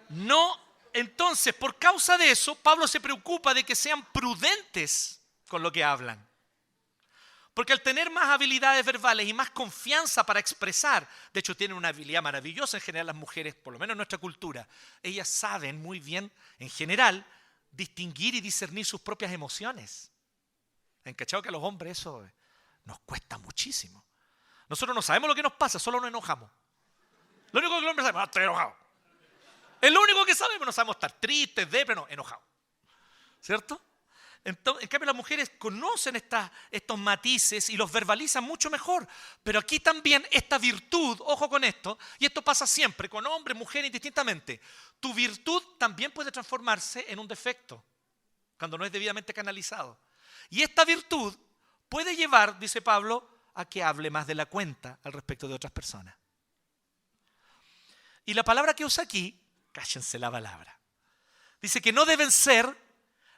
B: No, entonces, por causa de eso, Pablo se preocupa de que sean prudentes con lo que hablan. Porque al tener más habilidades verbales y más confianza para expresar, de hecho tienen una habilidad maravillosa en general las mujeres, por lo menos en nuestra cultura, ellas saben muy bien, en general, distinguir y discernir sus propias emociones. ¿Encachado que a los hombres eso nos cuesta muchísimo? Nosotros no sabemos lo que nos pasa, solo nos enojamos. Lo único que los hombres saben, estoy enojado. Es lo único que sabemos, no sabemos estar tristes, deprimidos, no, enojados. ¿Cierto? Entonces, en cambio, las mujeres conocen estos matices y los verbalizan mucho mejor. Pero aquí también esta virtud, ojo con esto, y esto pasa siempre, con hombres, mujeres, indistintamente. Tu virtud también puede transformarse en un defecto, cuando no es debidamente canalizado. Y esta virtud puede llevar, dice Pablo, a que hable más de la cuenta al respecto de otras personas. Y la palabra que usa aquí, cállense la palabra, dice que no deben ser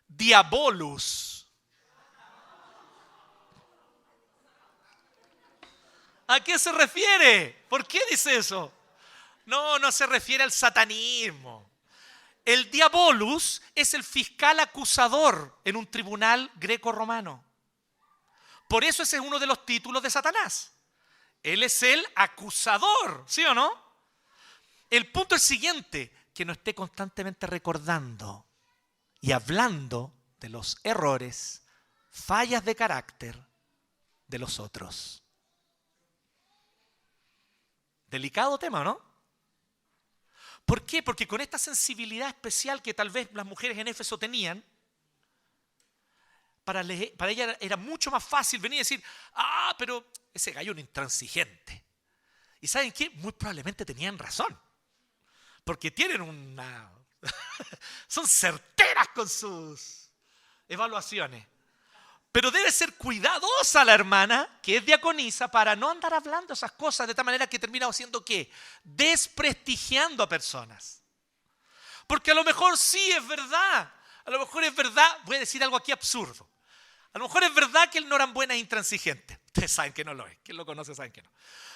B: diabolus. ¿A qué se refiere? ¿Por qué dice eso? No se refiere al satanismo. El diabolus es el fiscal acusador en un tribunal greco-romano. Por eso ese es uno de los títulos de Satanás. Él es el acusador, ¿sí o no? El punto es el siguiente, que no esté constantemente recordando y hablando de los errores, fallas de carácter de los otros. Delicado tema, ¿no? ¿Por qué? Porque con esta sensibilidad especial que tal vez las mujeres en Éfeso tenían, para ella era mucho más fácil venir y decir, pero ese gallo es un intransigente. ¿Y saben qué? Muy probablemente tenían razón. Porque tienen son certeras con sus evaluaciones. Pero debe ser cuidadosa la hermana, que es diaconisa, para no andar hablando esas cosas de tal manera que termina haciendo ¿qué? Desprestigiando a personas. Porque a lo mejor sí es verdad. A lo mejor es verdad, voy a decir algo aquí absurdo. A lo mejor es verdad que el Norambuena es intransigente. Ustedes saben que no lo es. Quien lo conoce saben que no.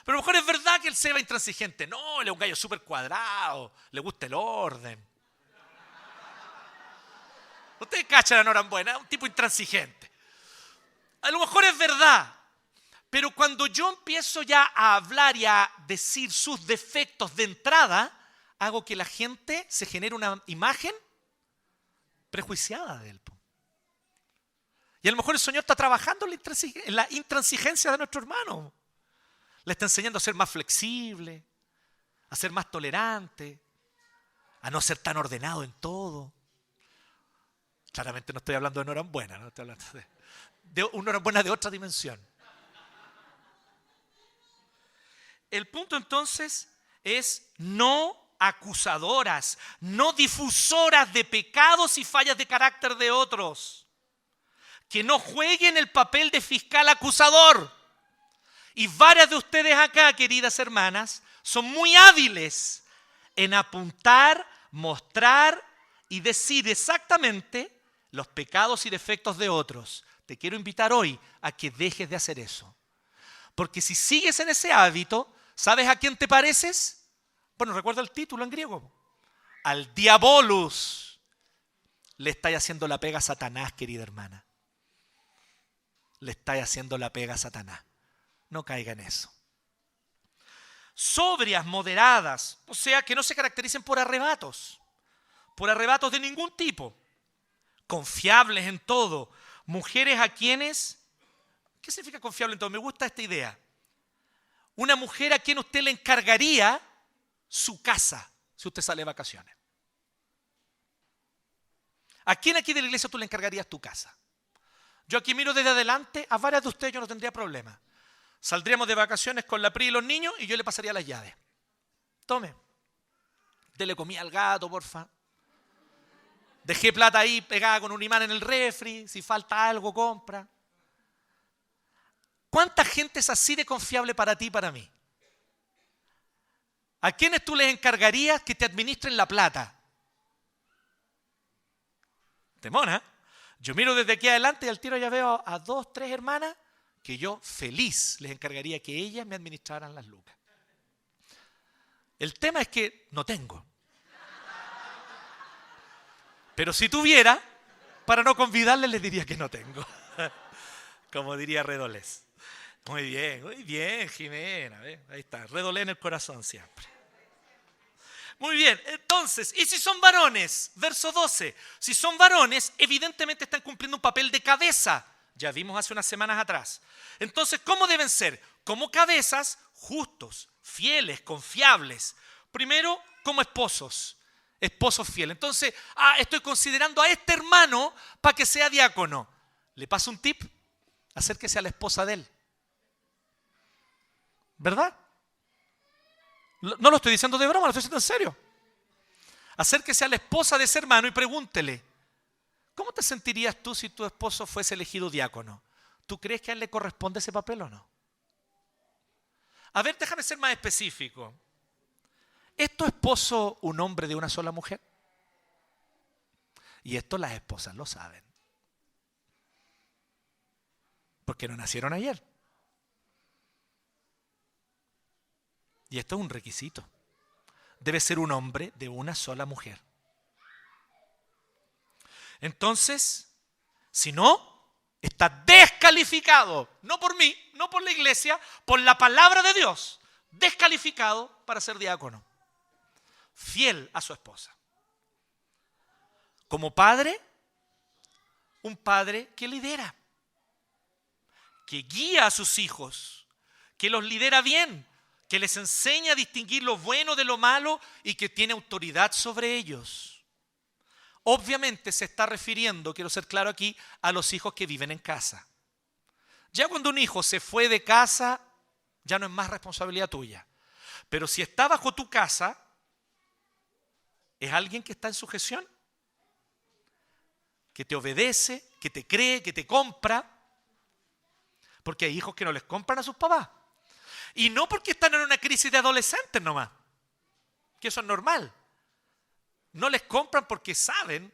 B: Pero a lo mejor es verdad que el Seba es intransigente. No, él es un gallo súper cuadrado. Le gusta el orden. Ustedes cachan a Norambuena, un tipo intransigente. A lo mejor es verdad. Pero cuando yo empiezo ya a hablar y a decir sus defectos de entrada, hago que la gente se genere una imagen prejuiciada de él. Y a lo mejor el Señor está trabajando en la intransigencia de nuestro hermano. Le está enseñando a ser más flexible, a ser más tolerante, a no ser tan ordenado en todo. Claramente no estoy hablando de Norambuena, no estoy hablando de una Norambuena de otra dimensión. El punto entonces es no acusadoras, no difusoras de pecados y fallas de carácter de otros. Que no jueguen el papel de fiscal acusador. Y varias de ustedes acá, queridas hermanas, son muy hábiles en apuntar, mostrar y decir exactamente los pecados y defectos de otros. Te quiero invitar hoy a que dejes de hacer eso. Porque si sigues en ese hábito, ¿sabes a quién te pareces? Bueno, recuerda el título en griego. Al diabolus. Le estáis haciendo la pega a Satanás, querida hermana. Le estáis haciendo la pega a Satanás. No caiga en eso. Sobrias, moderadas, o sea, que no se caractericen por arrebatos de ningún tipo. Confiables en todo. Mujeres a quienes, ¿qué significa confiable en todo? Me gusta esta idea. Una mujer a quien usted le encargaría su casa si usted sale de vacaciones. ¿A quién aquí de la iglesia tú le encargarías tu casa? Yo aquí miro desde adelante, a varias de ustedes yo no tendría problema. Saldríamos de vacaciones con la Pri y los niños y yo le pasaría las llaves. Tome, dele comida al gato, porfa. Dejé plata ahí pegada con un imán en el refri, si falta algo, compra. ¿Cuánta gente es así de confiable para ti y para mí? ¿A quiénes tú les encargarías que te administren la plata? Temona. Yo miro desde aquí adelante y al tiro ya veo a 2, 3 hermanas que yo feliz les encargaría que ellas me administraran las lucas. El tema es que no tengo. Pero si tuviera, para no convidarles les diría que no tengo. Como diría Redolés. Muy bien, Jimena. ¿Ves? Ahí está, redolé en el corazón siempre. Muy bien, entonces, ¿y si son varones? Verso 12. Si son varones, evidentemente están cumpliendo un papel de cabeza. Ya vimos hace unas semanas atrás. Entonces, ¿cómo deben ser? Como cabezas, justos, fieles, confiables. Primero, como esposos. esposo fiel. Entonces, estoy considerando a este hermano para que sea diácono. Le paso un tip, acérquese a la esposa de él. ¿Verdad? No lo estoy diciendo de broma, lo estoy diciendo en serio. Acérquese a la esposa de ese hermano y pregúntele, ¿cómo te sentirías tú si tu esposo fuese elegido diácono? ¿Tú crees que a él le corresponde ese papel o no? A ver, déjame ser más específico. ¿Es tu esposo un hombre de una sola mujer? Y esto las esposas lo saben. Porque no nacieron ayer. Y esto es un requisito. Debe ser un hombre de una sola mujer. Entonces, si no, está descalificado. No por mí, no por la iglesia, por la palabra de Dios. Descalificado para ser diácono. Fiel a su esposa. Como padre, un padre que lidera. Que guía a sus hijos. Que los lidera bien. Que les enseña a distinguir lo bueno de lo malo y que tiene autoridad sobre ellos. Obviamente se está refiriendo, quiero ser claro aquí, a los hijos que viven en casa. Ya cuando un hijo se fue de casa, ya no es más responsabilidad tuya. Pero si está bajo tu casa, es alguien que está en sujeción, que te obedece, que te cree, que te compra. Porque hay hijos que no les compran a sus papás. Y no porque están en una crisis de adolescentes nomás, que eso es normal. No les compran porque saben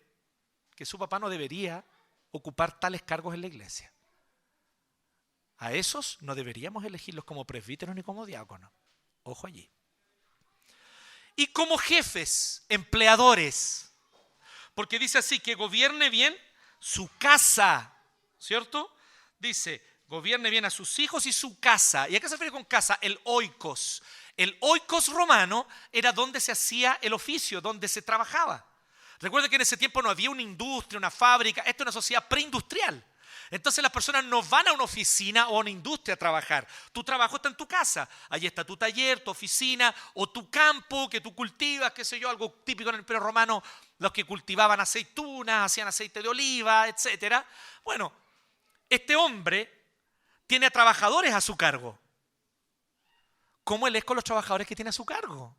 B: que su papá no debería ocupar tales cargos en la iglesia. A esos no deberíamos elegirlos como presbíteros ni como diáconos. Ojo allí. Y como jefes, empleadores, porque dice así, que gobierne bien su casa, ¿cierto? Dice, gobierne bien a sus hijos y su casa. ¿Y a qué se refiere con casa? El oikos. El oikos romano era donde se hacía el oficio, donde se trabajaba. Recuerden que en ese tiempo no había una industria, una fábrica. Esto es una sociedad preindustrial. Entonces las personas no van a una oficina o a una industria a trabajar. Tu trabajo está en tu casa. Allí está tu taller, tu oficina o tu campo que tú cultivas, qué sé yo, algo típico en el Imperio Romano, los que cultivaban aceitunas, hacían aceite de oliva, etc. Bueno, este hombre tiene a trabajadores a su cargo. ¿Cómo él es con los trabajadores que tiene a su cargo?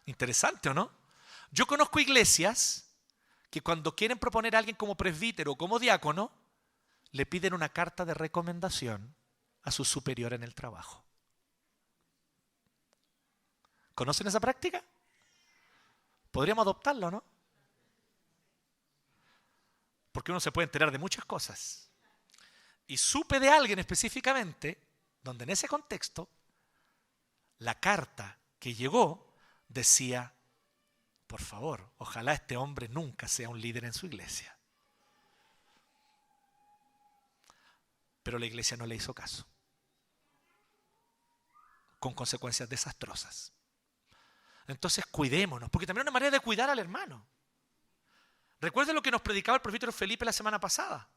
B: Interesante, ¿o no? Yo conozco iglesias que cuando quieren proponer a alguien como presbítero o como diácono, le piden una carta de recomendación a su superior en el trabajo. ¿Conocen esa práctica? Podríamos adoptarlo, ¿no? Porque uno se puede enterar de muchas cosas. Y supe de alguien específicamente, donde en ese contexto, la carta que llegó decía, por favor, ojalá este hombre nunca sea un líder en su iglesia. Pero la iglesia no le hizo caso. Con consecuencias desastrosas. Entonces cuidémonos, porque también es una manera de cuidar al hermano. Recuerden lo que nos predicaba el presbítero Felipe la semana pasada.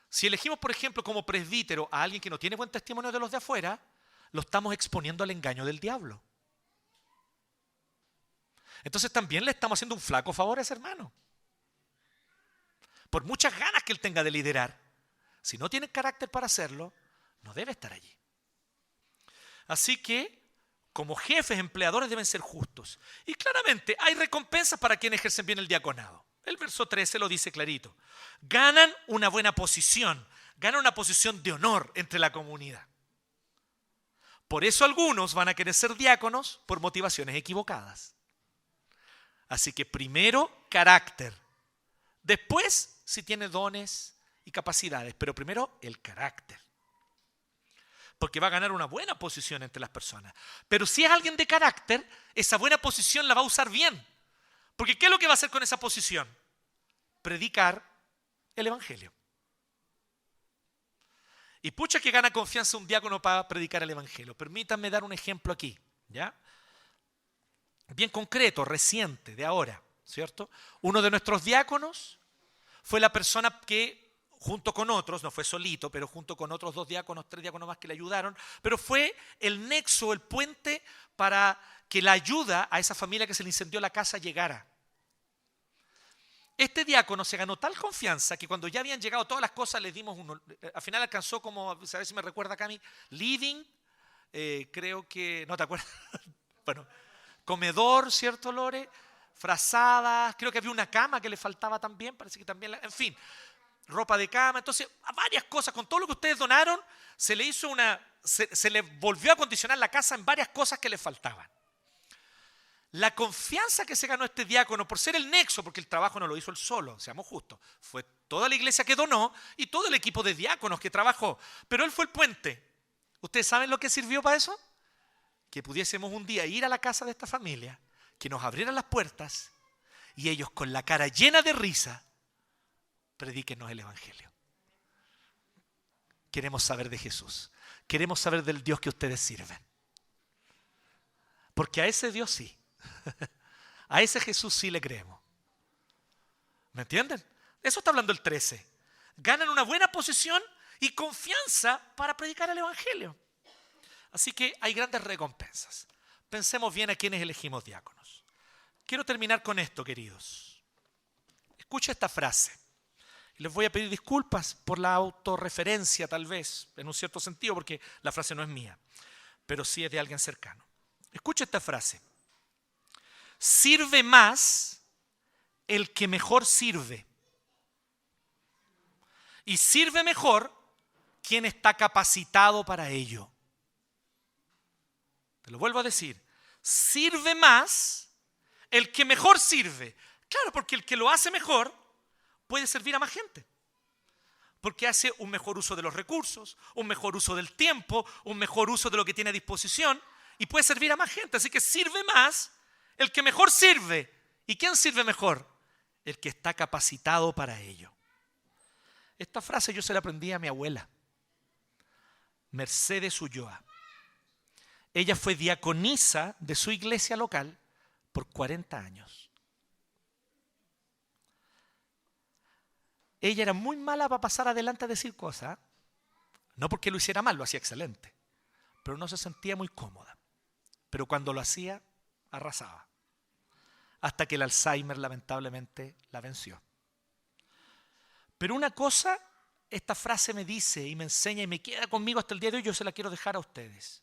B: Si elegimos, por ejemplo, como presbítero a alguien que no tiene buen testimonio de los de afuera, lo estamos exponiendo al engaño del diablo. Entonces también le estamos haciendo un flaco favor a ese hermano. Por muchas ganas que él tenga de liderar, si no tiene carácter para hacerlo, no debe estar allí. Así que, como jefes, empleadores deben ser justos. Y claramente hay recompensas para quienes ejercen bien el diaconado. El verso 13 lo dice clarito. Ganan una buena posición, ganan una posición de honor entre la comunidad. Por eso algunos van a querer ser diáconos por motivaciones equivocadas. Así que primero, carácter. Después, si tiene dones y capacidades, pero primero el carácter. Porque va a ganar una buena posición entre las personas. Pero si es alguien de carácter, esa buena posición la va a usar bien. Porque ¿qué es lo que va a hacer con esa posición? Predicar el evangelio. Y pucha que gana confianza un diácono para predicar el evangelio. Permítanme dar un ejemplo aquí, ¿ya? Bien concreto, reciente, de ahora, ¿cierto? Uno de nuestros diáconos fue la persona que junto con otros, no fue solito, pero junto con otros 2 diáconos, 3 diáconos más que le ayudaron, pero fue el nexo, el puente para que la ayuda a esa familia que se le incendió la casa llegara. Este diácono se ganó tal confianza que cuando ya habían llegado todas las cosas, les dimos al final alcanzó como, a ver si me recuerda Cami, living, creo que, ¿no te acuerdas? Bueno, comedor, ¿cierto, Lore? Frazadas, creo que había una cama que le faltaba también, parece que también, en fin, ropa de cama. Entonces, varias cosas, con todo lo que ustedes donaron, se le volvió a acondicionar la casa en varias cosas que le faltaban. La confianza que se ganó este diácono por ser el nexo, porque el trabajo no lo hizo él solo, seamos justos, fue toda la iglesia que donó y todo el equipo de diáconos que trabajó, pero él fue el puente. ¿Ustedes saben lo que sirvió para eso? Que pudiésemos un día ir a la casa de esta familia, que nos abrieran las puertas y ellos con la cara llena de risa predíquenos el evangelio. Queremos saber de Jesús, queremos saber del Dios que ustedes sirven, porque a ese Dios sí. A ese Jesús sí le creemos. ¿Me entienden? Eso está hablando el 13. Ganan una buena posición y confianza para predicar el evangelio. Así que hay grandes recompensas. Pensemos bien a quienes elegimos diáconos. Quiero terminar con esto, queridos. Escucha esta frase. Les voy a pedir disculpas por la autorreferencia, tal vez, en un cierto sentido, porque la frase no es mía, pero sí es de alguien cercano. Escucha esta frase. Sirve más el que mejor sirve. Y sirve mejor quien está capacitado para ello. Te lo vuelvo a decir. Sirve más el que mejor sirve. Claro, porque el que lo hace mejor puede servir a más gente. Porque hace un mejor uso de los recursos, un mejor uso del tiempo, un mejor uso de lo que tiene a disposición y puede servir a más gente. Así que sirve más el que mejor sirve. ¿Y quién sirve mejor? El que está capacitado para ello. Esta frase yo se la aprendí a mi abuela, Mercedes Ulloa. Ella fue diaconisa de su iglesia local por 40 años. Ella era muy mala para pasar adelante a decir cosas. No porque lo hiciera mal, lo hacía excelente. Pero no se sentía muy cómoda. Pero cuando lo hacía, arrasaba. Hasta que el Alzheimer lamentablemente la venció. Pero una cosa, esta frase me dice y me enseña y me queda conmigo hasta el día de hoy, yo se la quiero dejar a ustedes.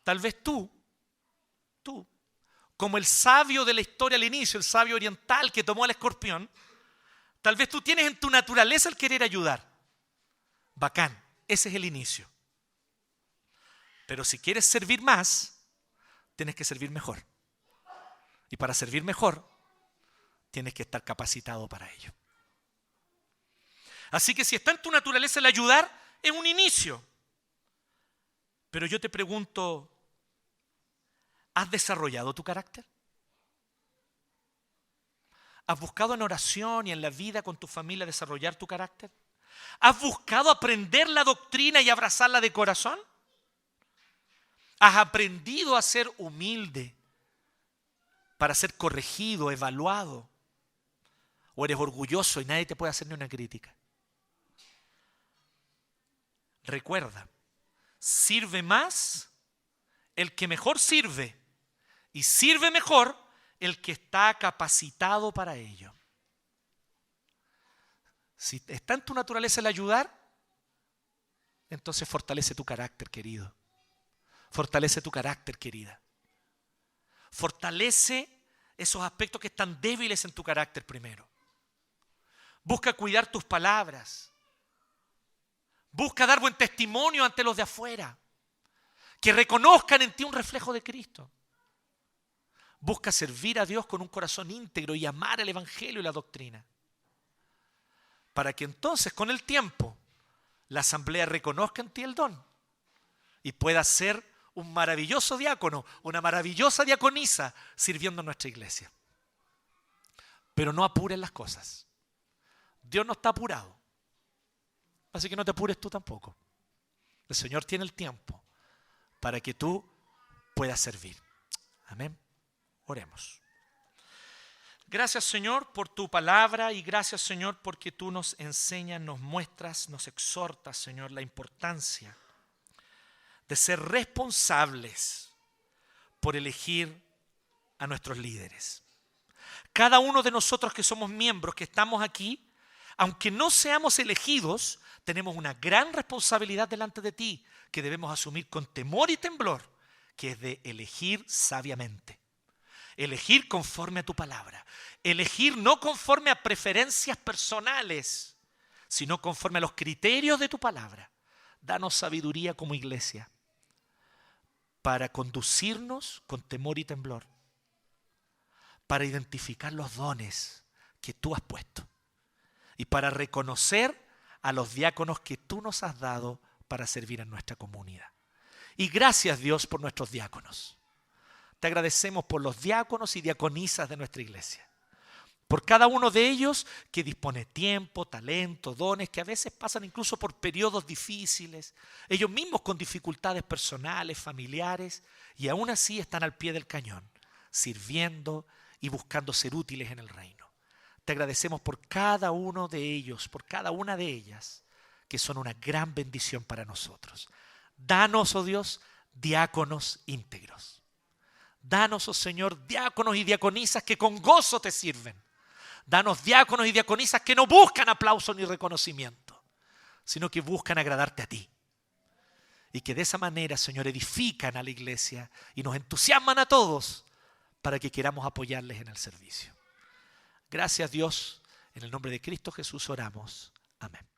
B: Tal vez tú, como el sabio de la historia al inicio, el sabio oriental que tomó al escorpión, tal vez tú tienes en tu naturaleza el querer ayudar. Bacán, ese es el inicio. Pero si quieres servir más, tienes que servir mejor. Y para servir mejor, tienes que estar capacitado para ello. Así que si está en tu naturaleza el ayudar, es un inicio. Pero yo te pregunto, ¿has desarrollado tu carácter? ¿Has buscado en oración y en la vida con tu familia desarrollar tu carácter? ¿Has buscado aprender la doctrina y abrazarla de corazón? ¿Has aprendido a ser humilde para ser corregido, evaluado? ¿O eres orgulloso y nadie te puede hacer ni una crítica? Recuerda, sirve más el que mejor sirve y sirve mejor el que está capacitado para ello. Si está en tu naturaleza el ayudar, entonces fortalece tu carácter, querido. Fortalece tu carácter, querida. Fortalece esos aspectos que están débiles en tu carácter primero. Busca cuidar tus palabras. Busca dar buen testimonio ante los de afuera. Que reconozcan en ti un reflejo de Cristo. Busca servir a Dios con un corazón íntegro y amar el evangelio y la doctrina. Para que entonces, con el tiempo, la asamblea reconozca en ti el don y pueda ser un maravilloso diácono, una maravillosa diaconisa sirviendo en nuestra iglesia. Pero no apuren las cosas. Dios no está apurado. Así que no te apures tú tampoco. El Señor tiene el tiempo para que tú puedas servir. Amén. Oremos. Gracias, Señor, por tu palabra y gracias, Señor, porque tú nos enseñas, nos muestras, nos exhortas, Señor, la importancia de ser responsables por elegir a nuestros líderes. Cada uno de nosotros que somos miembros, que estamos aquí, aunque no seamos elegidos, tenemos una gran responsabilidad delante de ti que debemos asumir con temor y temblor, que es de elegir sabiamente. Elegir conforme a tu palabra. Elegir no conforme a preferencias personales, sino conforme a los criterios de tu palabra. Danos sabiduría como iglesia para conducirnos con temor y temblor, para identificar los dones que tú has puesto y para reconocer a los diáconos que tú nos has dado para servir en nuestra comunidad. Y gracias, Dios, por nuestros diáconos. Te agradecemos por los diáconos y diaconisas de nuestra iglesia. Por cada uno de ellos que dispone tiempo, talento, dones, que a veces pasan incluso por periodos difíciles, ellos mismos con dificultades personales, familiares, y aún así están al pie del cañón, sirviendo y buscando ser útiles en el reino. Te agradecemos por cada uno de ellos, por cada una de ellas, que son una gran bendición para nosotros. Danos, oh Dios, diáconos íntegros. Danos, oh Señor, diáconos y diaconisas que con gozo te sirven. Danos diáconos y diaconisas que no buscan aplauso ni reconocimiento, sino que buscan agradarte a ti. Y que de esa manera, Señor, edifican a la iglesia y nos entusiasman a todos para que queramos apoyarles en el servicio. Gracias, Dios. En el nombre de Cristo Jesús oramos. Amén.